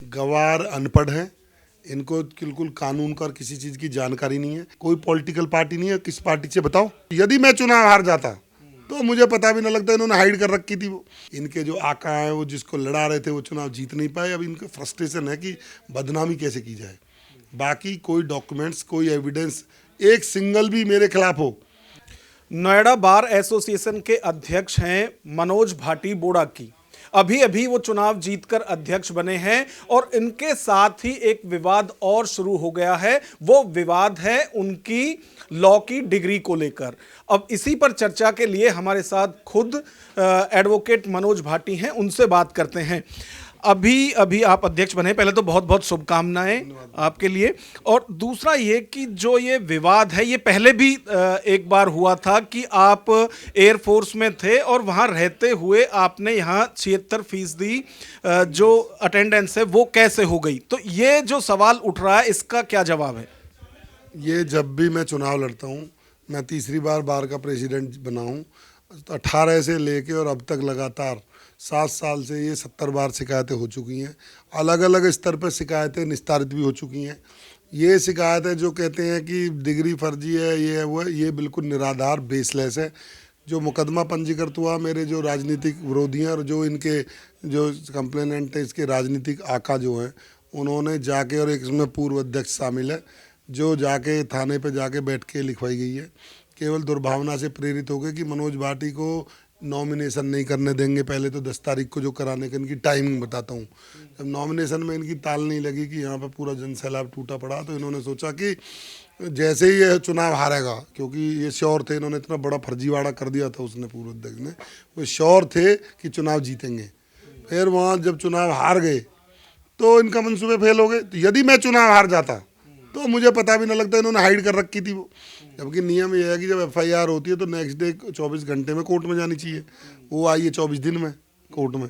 गवार अनपढ़ हैं। इनको बिल्कुल कानून का और किसी चीज़ की जानकारी नहीं है। कोई पॉलिटिकल पार्टी नहीं है। किस पार्टी से बताओ। यदि मैं चुनाव हार जाता तो मुझे पता भी ना लगता। इन्होंने हाइड कर रखी थी। वो इनके जो आका हैं वो जिसको लड़ा रहे थे वो चुनाव जीत नहीं पाए। अब इनका फ्रस्ट्रेशन है कि बदनामी कैसे की जाए। बाकी कोई डॉक्यूमेंट्स, कोई एविडेंस एक सिंगल भी मेरे खिलाफ हो। नोएडा बार एसोसिएशन के अध्यक्ष हैं मनोज भाटी बोड़ाकी। अभी अभी वो चुनाव जीतकर अध्यक्ष बने हैं और इनके साथ ही एक विवाद और शुरू हो गया है। वो विवाद है उनकी लॉ की डिग्री को लेकर। अब इसी पर चर्चा के लिए हमारे साथ खुद एडवोकेट मनोज भाटी हैं, उनसे बात करते हैं। अभी अभी आप अध्यक्ष बने, पहले तो बहुत बहुत शुभकामनाएं आपके लिए। और दूसरा ये कि जो ये विवाद है ये पहले भी एक बार हुआ था कि आप एयरफोर्स में थे और वहाँ रहते हुए आपने यहाँ 76% जो अटेंडेंस है वो कैसे हो गई। तो ये जो सवाल उठ रहा है इसका क्या जवाब है? ये जब भी मैं चुनाव लड़ता हूँ, मैं तीसरी बार का प्रेसिडेंट बना हूँ, तो 18 से लेके और अब तक लगातार 7 साल से ये 70 बार शिकायतें हो चुकी हैं। अलग अलग स्तर पर शिकायतें निस्तारित भी हो चुकी हैं। ये शिकायतें जो कहते हैं कि डिग्री फर्जी है, ये है वो है, ये बिल्कुल निराधार, बेसलेस है। जो मुकदमा पंजीकृत हुआ, मेरे जो राजनीतिक विरोधी हैं और जो इनके जो कंप्लेनेंट है, इसके राजनीतिक आका जो हैं, उन्होंने जाके, और एक इसमें पूर्व अध्यक्ष शामिल है, जो जाके थाने पे जाके बैठ के लिखवाई गई है। केवल दुर्भावना से प्रेरित हो गए कि मनोज भाटी को नॉमिनेशन नहीं करने देंगे। पहले तो 10 तारीख को जो कराने का इनकी टाइमिंग बताता हूँ। जब नॉमिनेशन में इनकी ताल नहीं लगी कि यहाँ पर पूरा जनसैलाब टूटा पड़ा, तो इन्होंने सोचा कि जैसे ही ये चुनाव हारेगा, क्योंकि ये श्योर थे, इन्होंने इतना बड़ा फर्जीवाड़ा कर दिया था उसने, पूर्व अध्यक्ष ने, वो श्योर थे कि चुनाव जीतेंगे। फिर वहाँ जब चुनाव हार गए तो इनका मंसूबे फेल हो गए। तो यदि मैं चुनाव हार जाता तो मुझे पता भी ना लगता। इन्होंने हाइड कर रखी थी वो। जबकि नियम ये है कि जब FIR होती है तो नेक्स्ट डे 24 घंटे में कोर्ट में जानी चाहिए। वो आई है 24 दिन में कोर्ट में।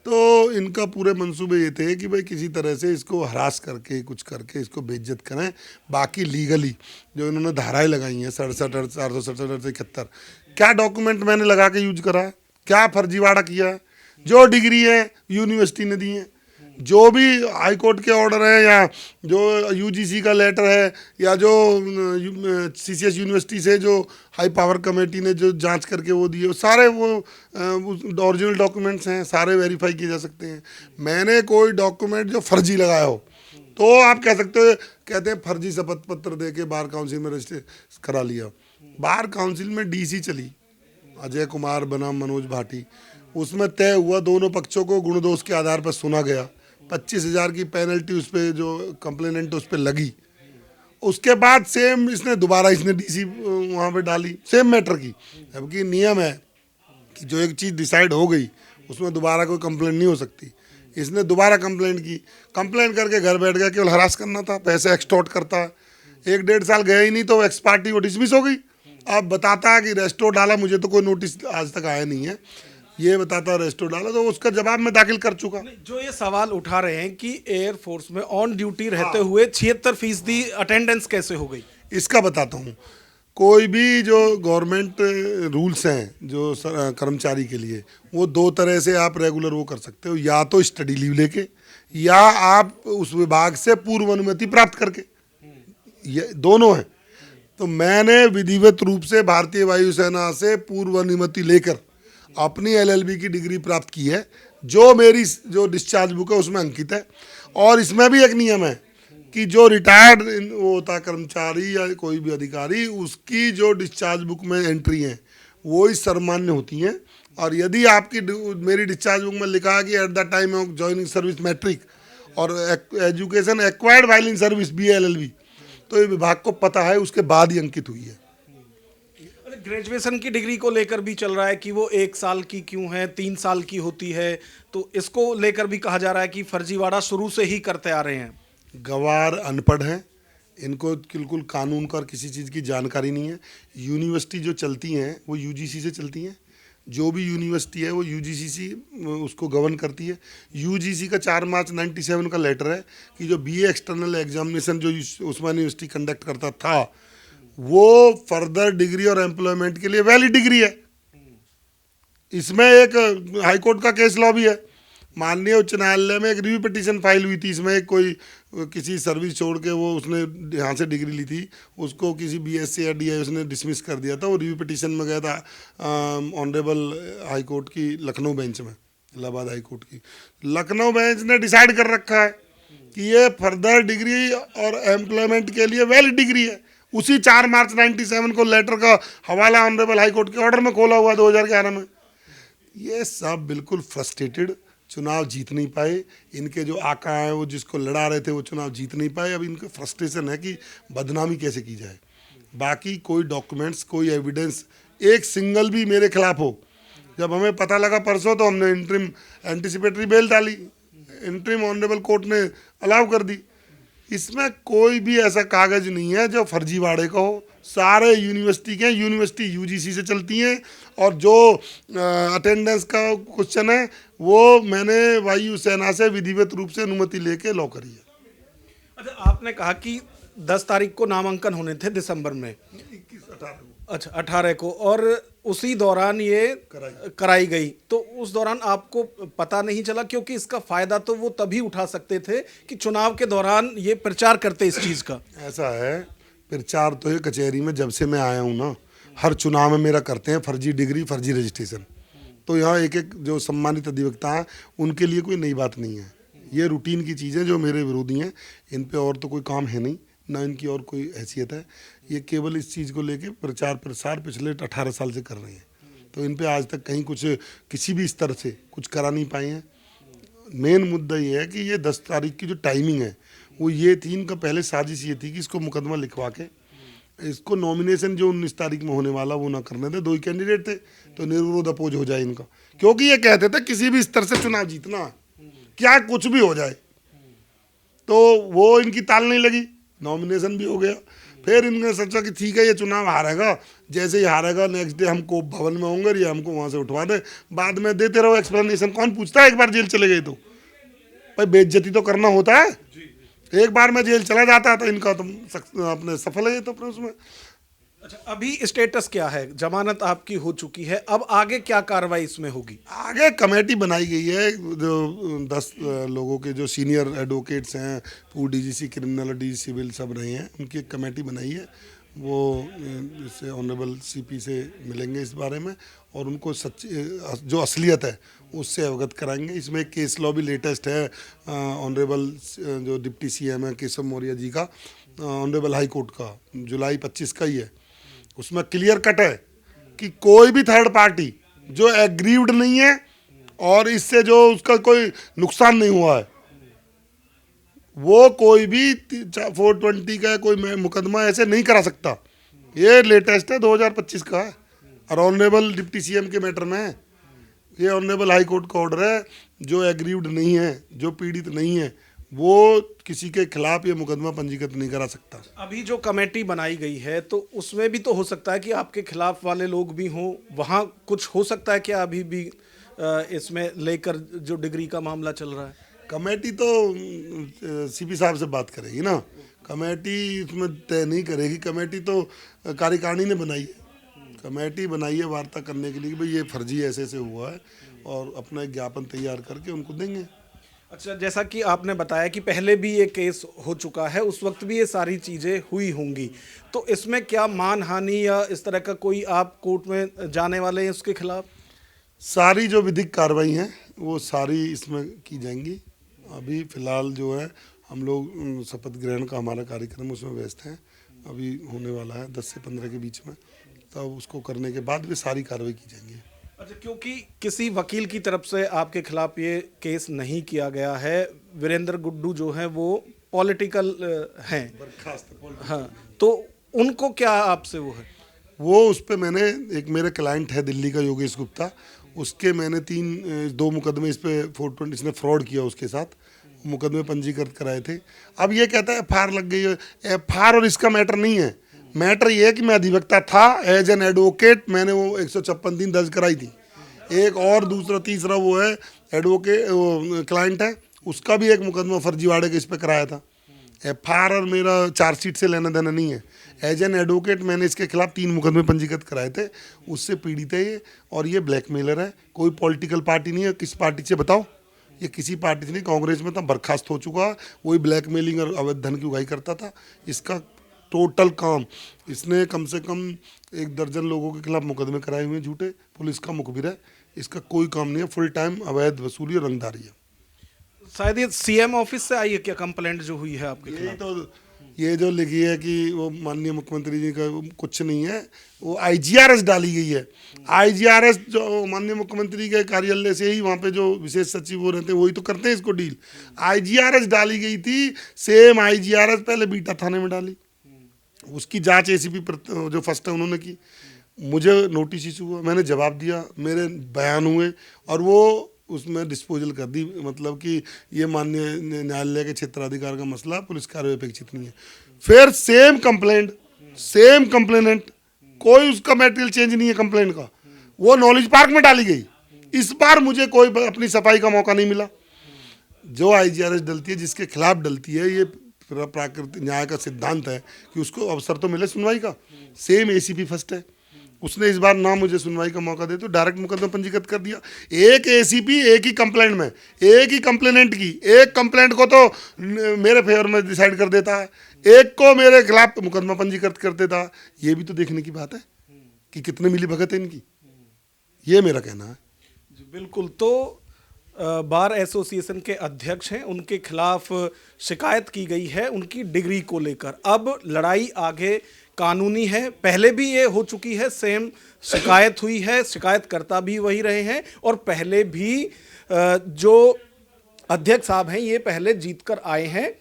तो इनका पूरे मंसूबे ये थे कि भाई किसी तरह से इसको हरास करके, कुछ करके इसको बेइज्जत करें। बाकी लीगली जो इन्होंने धाराएं लगाई हैं 67, 467, 71, क्या डॉक्यूमेंट मैंने लगा के यूज करा है, क्या फर्जीवाड़ा किया है। जो डिग्री है यूनिवर्सिटी ने दी है, जो भी हाई कोर्ट के ऑर्डर है, या जो UGC का लेटर है, या जो CCS यूनिवर्सिटी से जो हाई पावर कमेटी ने जो जांच करके वो दिए, सारे वो ओरिजिनल डॉक्यूमेंट्स हैं, सारे वेरीफाई किए जा सकते हैं। मैंने कोई डॉक्यूमेंट जो फर्जी लगाया हो तो आप कह सकते हो, कहते हैं फर्जी शपथ पत्र दे के बार काउंसिल में रजिस्टर करा लिया। बार काउंसिल में DC चली, अजय कुमार बनाम मनोज भाटी, उसमें तय हुआ, दोनों पक्षों को गुण दोष के आधार पर सुना गया। 25,000 की पेनल्टी उस पर जो कंप्लेनेंट उस पर लगी। उसके बाद सेम इसने दोबारा DC वहाँ पे डाली, सेम मैटर की। जबकि नियम है कि जो एक चीज़ डिसाइड हो गई उसमें दोबारा कोई कंप्लेंट नहीं हो सकती। इसने दोबारा कंप्लेंट की, कंप्लेंट करके घर बैठ गया। केवल हरास करना था, पैसे एक्सटॉर्ट करता है। 1-1.5 साल गया ही नहीं तो एक्स पार्टी वो डिसमिस हो गई। अब बताता है कि रेस्टो डाला, मुझे तो कोई नोटिस आज तक आया नहीं है। ये बताता है रेस्टो डाला, तो उसका जवाब मैं दाखिल कर चुका। जो ये सवाल उठा रहे हैं कि एयरफोर्स में ऑन ड्यूटी रहते हुए 76% अटेंडेंस कैसे हो गई, इसका बताता हूँ। कोई भी जो गवर्नमेंट रूल्स हैं जो कर्मचारी के लिए, वो 2 तरह से आप रेगुलर वो कर सकते हो। या तो स्टडी लीव लेके, या आप उस विभाग से पूर्व अनुमति प्राप्त करके, ये दोनों हैं। तो मैंने विधिवत रूप से भारतीय वायुसेना से पूर्व अनुमति लेकर अपनी LLB की डिग्री प्राप्त की है, जो मेरी जो डिस्चार्ज बुक है उसमें अंकित है। और इसमें भी एक नियम है कि जो रिटायर्ड वो होता है कर्मचारी या कोई भी अधिकारी, उसकी जो डिस्चार्ज बुक में एंट्री है वो ही सर्वमान्य होती हैं। और यदि आपकी मेरी डिस्चार्ज बुक में लिखा है कि at the time of joining service matric और education acquired while in service BA-LLB, तो ये विभाग को पता है, उसके बाद ही अंकित हुई है। ग्रेजुएशन की डिग्री को लेकर भी चल रहा है कि वो 1 साल की क्यों है, 3 साल की होती है। तो इसको लेकर भी कहा जा रहा है कि फर्जीवाड़ा शुरू से ही करते आ रहे हैं। गवार अनपढ़ हैं। इनको बिल्कुल कानून का और किसी चीज़ की जानकारी नहीं है। यूनिवर्सिटी जो चलती हैं वो UGC से चलती हैं। जो भी यूनिवर्सिटी है वो UGC उसको गवर्न करती है। UGC का 4 मार्च 97 का लेटर है कि जो BA एक्सटर्नल एग्जामिनेशन जो उस्मान यूनिवर्सिटी कंडक्ट करता था, वो फर्दर डिग्री और एम्प्लॉयमेंट के लिए वैलिड डिग्री है। इसमें एक हाईकोर्ट का केस लॉ भी है। माननीय उच्च न्यायालय में एक रिव्यू पिटीशन फाइल हुई थी। इसमें कोई किसी सर्विस छोड़ के वो उसने यहाँ से डिग्री ली थी, उसको किसी बीएससी या डीआई उसने डिसमिस कर दिया था। वो रिव्यू पिटीशन में गया था ऑनरेबल हाई कोर्ट की लखनऊ बेंच में, इलाहाबाद हाई कोर्ट की। लखनऊ बेंच ने डिसाइड कर रखा है कि ये फर्दर डिग्री और एम्प्लॉयमेंट के लिए वैलिड डिग्री है। उसी 4 मार्च 97 को लेटर का हवाला ऑनरेबल हाई कोर्ट के ऑर्डर में खोला हुआ 2011 में। ये सब बिल्कुल फ्रस्ट्रेटेड, चुनाव जीत नहीं पाए। इनके जो आका हैं वो जिसको लड़ा रहे थे वो चुनाव जीत नहीं पाए। अब इनका फ्रस्ट्रेशन है कि बदनामी कैसे की जाए। बाकी कोई डॉक्यूमेंट्स, कोई एविडेंस एक सिंगल भी मेरे खिलाफ हो। जब हमें पता लगा परसों तो हमने इंटरिम एंटिसिपेटरी बेल डाली, इंटरिम ऑनरेबल कोर्ट ने अलाउ कर दी। इसमें कोई भी ऐसा कागज नहीं है जो फर्जीवाड़े का हो। सारे यूनिवर्सिटी के, यूनिवर्सिटी यूजीसी से चलती हैं, और जो अटेंडेंस का क्वेश्चन है वो मैंने वायुसेना से विधिवत रूप से अनुमति लेके लॉ करी है। अच्छा, आपने कहा कि 10 तारीख को नामांकन होने थे दिसंबर में, 21-18 अच्छा 18 को, और उसी दौरान ये कराई गई। तो उस दौरान आपको पता नहीं चला? क्योंकि इसका फायदा तो वो तभी उठा सकते थे कि चुनाव के दौरान ये प्रचार करते इस चीज़ का। ऐसा है, प्रचार तो ये कचहरी में जब से मैं आया हूँ ना, हर चुनाव में मेरा करते हैं फर्जी डिग्री, फर्जी रजिस्ट्रेशन। तो यहाँ एक एक जो सम्मानित अधिवक्ता हैं उनके लिए कोई नई बात नहीं है। ये रूटीन की चीज़ें जो मेरे विरोधी हैं, इन पे और तो कोई काम है नहीं, ना इनकी और कोई हैसियत है। ये केवल इस चीज़ को लेके प्रचार प्रसार पिछले 18 साल से कर रहे हैं। तो इन पे आज तक कहीं कुछ किसी भी स्तर से कुछ करा नहीं पाए हैं। मेन मुद्दा ये है कि ये 10 तारीख की जो टाइमिंग है वो ये थी, इनका पहले साजिश ये थी कि इसको मुकदमा लिखवा के इसको नॉमिनेशन जो 19 तारीख में होने वाला वो ना करने थे। 2 ही कैंडिडेट थे तो निर्विरोध अपोज हो जाए इनका, क्योंकि ये कहते थे किसी भी स्तर से चुनाव जीतना है, क्या कुछ भी हो जाए। तो वो इनकी ताल नहीं लगी, नॉमिनेशन भी हो गया। फिर इनने सोचा कि ठीक है ये चुनाव हारेगा, जैसे ही हारेगा नेक्स्ट डे हम कोप भवन में होंगे, ये हमको वहाँ से उठवा दे, बाद में देते रहो एक्सप्लेनेशन। कौन पूछता है एक बार जेल चले गए तो? भाई बेइज्जती तो करना होता है। एक बार मैं जेल चला जाता तो इनका तो अपने सफल है तो अपने उसमें। अच्छा, अभी स्टेटस क्या है? जमानत आपकी हो चुकी है, अब आगे क्या कार्रवाई इसमें होगी? आगे कमेटी बनाई गई है, जो 10 लोगों के जो सीनियर एडवोकेट्स हैं, पूर्व डीजीसी क्रिमिनल और डीजी सिविल सब रहे हैं, उनकी एक कमेटी बनाई है। वो इससे ऑनरेबल सीपी से मिलेंगे इस बारे में और उनको सच जो असलियत है उससे अवगत कराएंगे। इसमें एक केस लॉ भी लेटेस्ट है, ऑनरेबल जो डिप्टी सीएम है केशव मौर्य जी का, ऑनरेबल हाई कोर्ट का, जुलाई 25 का ही है। उसमें क्लियर कट है कि कोई भी थर्ड पार्टी जो एग्रीव्ड नहीं है और इससे जो उसका कोई नुकसान नहीं हुआ है, वो कोई भी 420 का कोई मुकदमा ऐसे नहीं करा सकता। ये लेटेस्ट है, 2025 का है और ऑनरेबल डिप्टी सीएम के मैटर में है। ये ऑनरेबल हाई कोर्ट का ऑर्डर है, जो एग्रीव्ड नहीं है, जो पीड़ित नहीं है, वो किसी के खिलाफ ये मुकदमा पंजीकृत नहीं करा सकता। अभी जो कमेटी बनाई गई है तो उसमें भी तो हो सकता है कि आपके खिलाफ वाले लोग भी हों, वहाँ कुछ हो सकता है क्या अभी भी इसमें लेकर जो डिग्री का मामला चल रहा है? कमेटी तो सीपी साहब से बात करेगी ना, कमेटी इसमें तय नहीं करेगी। कमेटी तो कार्यकारिणी ने बनाई है, कमेटी बनाई है वार्ता करने के लिए कि भाई ये फर्जी ऐसे ऐसे हुआ है और अपना एक ज्ञापन तैयार करके उनको देंगे। अच्छा, जैसा कि आपने बताया कि पहले भी ये केस हो चुका है, उस वक्त भी ये सारी चीज़ें हुई होंगी, तो इसमें क्या मानहानि या इस तरह का कोई आप कोर्ट में जाने वाले हैं उसके खिलाफ? सारी जो विधिक कार्रवाई हैं वो सारी इसमें की जाएंगी। अभी फ़िलहाल जो है हम लोग शपथ ग्रहण का हमारा कार्यक्रम उसमें व्यस्त हैं, अभी होने वाला है 10 से 15 के बीच में, तब उसको करने के बाद भी सारी कार्रवाई की जाएंगी। अच्छा, क्योंकि किसी वकील की तरफ से आपके खिलाफ ये केस नहीं किया गया है, वीरेंद्र गुड्डू जो हैं वो पॉलिटिकल हैं, हाँ, तो उनको क्या आपसे वो है? वो उस पर मैंने एक मेरे क्लाइंट है दिल्ली का योगेश गुप्ता, उसके मैंने 2 मुकदमे इस पे 420 इसने फ्रॉड किया उसके साथ, मुकदमे पंजीकृत कराए थे। अब ये कहता है एफआईआर लग गई है, एफआईआर और इसका मैटर नहीं है। मैटर ये है कि मैं अधिवक्ता था, एज एन एडवोकेट मैंने वो 156 दिन दर्ज कराई थी। एक और दूसरा तीसरा वो है एडवोकेट, वो क्लाइंट है, उसका भी एक मुकदमा फर्जीवाड़े के इस पर कराया था। एफआईआर और मेरा चार्जशीट से लेना देना नहीं है। एज एन एडवोकेट मैंने इसके खिलाफ 3 मुकदमे पंजीकृत कराए थे, उससे पीड़ित है ये, और ये ब्लैकमेलर है, कोई पॉलिटिकल पार्टी नहीं है। किस पार्टी से बताओ? ये किसी पार्टी से नहीं, कांग्रेस में था, बर्खास्त हो चुका, वही ब्लैकमेलिंग और अवैध धन की उगाही करता था। इसका टोटल काम, इसने कम से कम 1 दर्जन लोगों के खिलाफ मुकदमे कराए हुए हैं झूठे, पुलिस का मुखबिर है। इसका कोई काम नहीं है, फुल टाइम अवैध वसूली और रंगदारी है। शायद ये सीएम ऑफिस से आई है क्या कंप्लेंट जो हुई है आपके यही खिलाफ? तो, ये जो लिखी है कि वो माननीय मुख्यमंत्री जी का कुछ नहीं है, वो आईजीआरएस डाली गई है। आईजीआरएस जो माननीय मुख्यमंत्री के कार्यालय से ही, वहाँ पे जो विशेष सचिव वो रहते हैं वही तो करते हैं इसको डील। आईजीआरएस डाली गई थी, सेम आईजीआरएस पहले बीटा थाने में डाली, उसकी जांच एसीपी जो फर्स्ट है उन्होंने की। मुझे नोटिस इशू हुआ, मैंने जवाब दिया, मेरे बयान हुए और वो उसमें डिस्पोजल कर दी, मतलब कि ये माननीय न्यायालय के क्षेत्राधिकार का मसला, पुलिस कार्रवाई अपेक्षित नहीं है। फिर सेम कंप्लेंट, सेम कंप्लेनेंट, कोई उसका मटेरियल चेंज नहीं है कंप्लेंट का, वो नॉलेज पार्क में डाली गई। इस बार मुझे कोई अपनी सफाई का मौका नहीं मिला। जो आईजीआरएस डलती है, जिसके खिलाफ डलती है, ये प्राकृतिक न्याय का सिद्धांत है कि उसको अवसर तो मिले सुनवाई का। सेम एसीपी फर्स्ट है, उसने इस बार ना मुझे सुनवाई का मौका दे तो डायरेक्ट मुकदमा पंजीकृत कर दिया। एक एसीपी एक ही कंप्लेंट में, एक ही कंप्लेनेंट की, एक कंप्लेंट को तो मेरे फेवर में डिसाइड कर देता है, एक को मेरे खिलाफ मुकदमा पंजीकृत कर देता है। ये भी तो देखने की बात है कि कितने मिली भगत है इनकी, ये मेरा कहना है। जी बिल्कुल। तो बार एसोसिएशन के अध्यक्ष हैं, उनके खिलाफ शिकायत की गई है उनकी डिग्री को लेकर। अब लड़ाई आगे कानूनी है, पहले भी ये हो चुकी है, सेम शिकायत हुई है, शिकायतकर्ता भी वही रहे हैं और पहले भी जो अध्यक्ष साहब हैं ये पहले जीत कर आए हैं।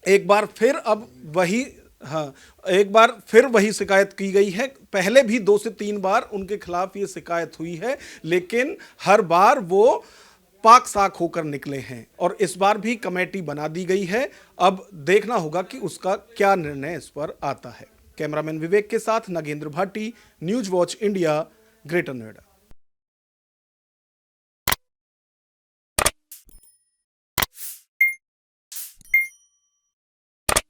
एक बार फिर अब वही, हाँ, एक बार फिर वही शिकायत की गई है। पहले भी 2 से 3 बार उनके खिलाफ ये शिकायत हुई है, लेकिन हर बार वो पाक साक होकर निकले हैं और इस बार भी कमेटी बना दी गई है। अब देखना होगा कि उसका क्या निर्णय इस पर आता है। कैमरामैन विवेक के साथ Nagendra Bhati, news watch India, greater Noida.